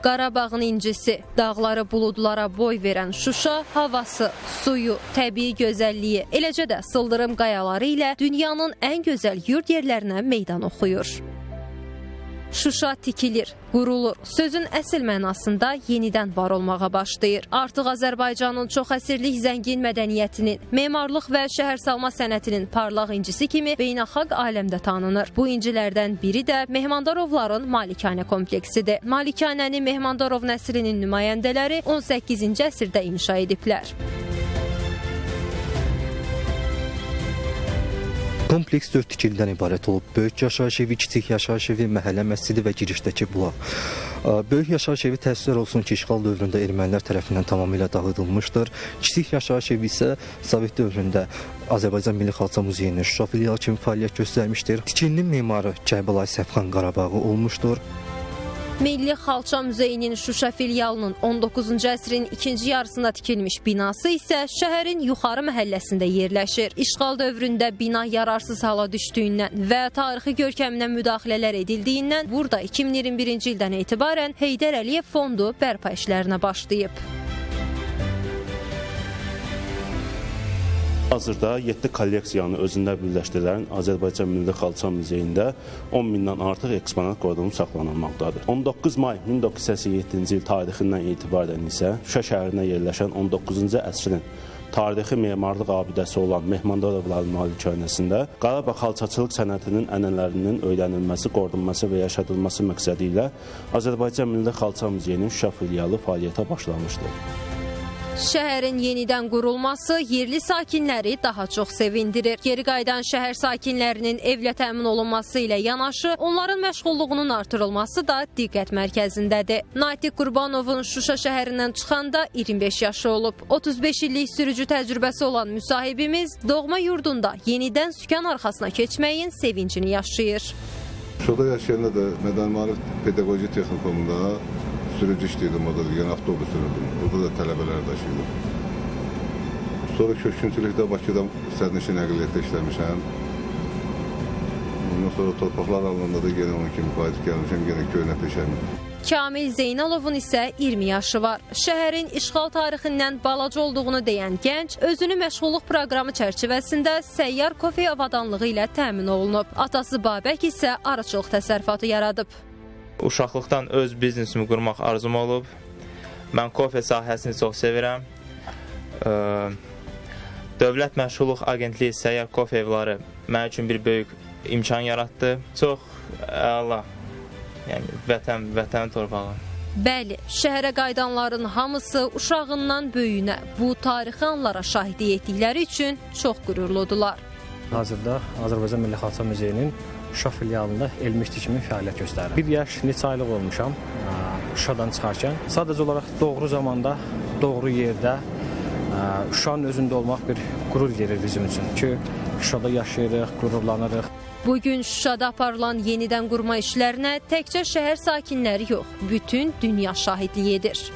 Qarabağın incisi, dağları buludlara boy verən Şuşa, havası, suyu, təbii gözəlliyi, eləcə də sıldırım qayaları ilə dünyanın ən gözəl yurd yerlərinə meydan oxuyur. Şuşa tikilir, qurulur, sözün əsl mənasında yenidən var olmağa başlayır. Artıq Azərbaycanın çox əsrlik zəngin mədəniyyətinin, memarlıq və şəhərsalma sənətinin parlaq incisi kimi beynəlxalq aləmdə tanınır. Bu incilərdən biri də Mehmandarovların Malikanə kompleksidir. Malikanəni Mehmandarov nəslinin nümayəndələri 18-ci əsrdə inşa ediblər. Kompleks 4 tikilidən ibarət olub. Böyük yaşayış evi, kiçik yaşayış evi, məhəllə məscidi və girişdəki bulaq. Böyük yaşayış evi təəssüflər olsun ki, işğal dövründə ermənilər tərəfindən tamamilə dağıdılmışdır. Kiçik yaşayış evi isə Sovet dövründə Azərbaycan Milli Xalça Muzeyinin Şuşa filialı kimi fəaliyyət göstərmişdir. Tikilinin memarı Kərbəlayı Səfxan Qarabağı olmuşdur. Milli Xalça Muzeyinin Şuşa filialının 19-cu əsrin ikinci yarısında tikilmiş binası isə şəhərin yuxarı məhəlləsində yerləşir. İşğal dövründə bina yararsız hala düşdüyündən və tarixi görkəminə müdaxilələr edildiyindən burada 2021-ci ildən etibarən Heydər Əliyev Fondu bərpa işlərinə başlayıb. Hazırda 7 kolleksiyanı özündə birləşdirən Azərbaycan Milli Xalça Muzeyində 10 mindən artıq eksponat qoyulub saxlanılmaqdadır. 19 may 1987-ci il tarixindən etibarən isə Şuşa şəhərinə yerləşən 19-cu əsrin tarixi memarlıq abidəsi olan Mehmandarovların malikanəsində Qarabağ xalçaçılıq sənətinin ənənələrinin öyrənilməsi, qorunması və yaşadılması məqsədi ilə Azərbaycan Milli Xalça Muzeyinin Şuşa filialı fəaliyyətə başlamışdır. Şəhərin yenidən qurulması yerli sakinləri daha çox sevindirir. Geri qayıdan şəhər sakinlərinin evlə təmin olunması ilə yanaşı, onların məşğulluğunun artırılması da diqqət mərkəzindədir. Natiq Qurbanovun Şuşa şəhərindən çıxanda 25 yaşı olub. 35 illik sürücü təcrübəsi olan müsahibimiz doğma yurdunda yenidən sükan arxasına keçməyin sevincini yaşayır. Şuşada yaşayanda da Mədəni Maarif Pedaqoji Texnikumunda sürücü işləyirdim, orada yəni avtobus sürürdüm. Burada da tələbələr daşıyırdım. Sonra köşküntülükdə Bakıda sərnişin nəqliyyatda işləmişəm. Ondan sonra torpaqlar alanında da yenə onun kimi fayda gəlmişəm, yenə köhnə peşəmi. Kamil Zeynalovun isə 20 yaşı var. Şəhərin işğal tarixindən balaca olduğunu deyən gənc özünü məşğulluq proqramı çərçivəsində səyyar kofe avadanlığı ilə təmin olunub. Atası Babək isə arıçılıq təsərrüfatı yaradıb. Uşaqlıqdan öz biznesimi qurmaq arzum olub. Mən kofe sahəsini çox sevirəm. Dövlət Məşğulluq Agentliyi səyyar kofe evləri mənim üçün bir böyük imkan yaratdı. Çox əla, yəni vətən torpağı. Bəli, şəhərə qayıdanların hamısı uşağından böyüyünə bu tarixi anlara şahidlik etdikləri üçün çox qürurludular. Hazırda Azərbaycan Milli Xalça Muzeyinin Şuşa filialında elmişdi kimi fəaliyyət göstərir. Bir yaş neçə aylıq olmuşam Şuşadan çıxarkən. Sadəcə olaraq doğru zamanda, doğru yerdə Şuşanın özündə olmaq bir qürur verir bizim üçün ki, Şuşada yaşayırıq, qürurlanırıq. Bugün Şuşada aparılan yenidən qurma işlərinə təkcə şəhər sakinləri yox, bütün dünya şahidlik edir.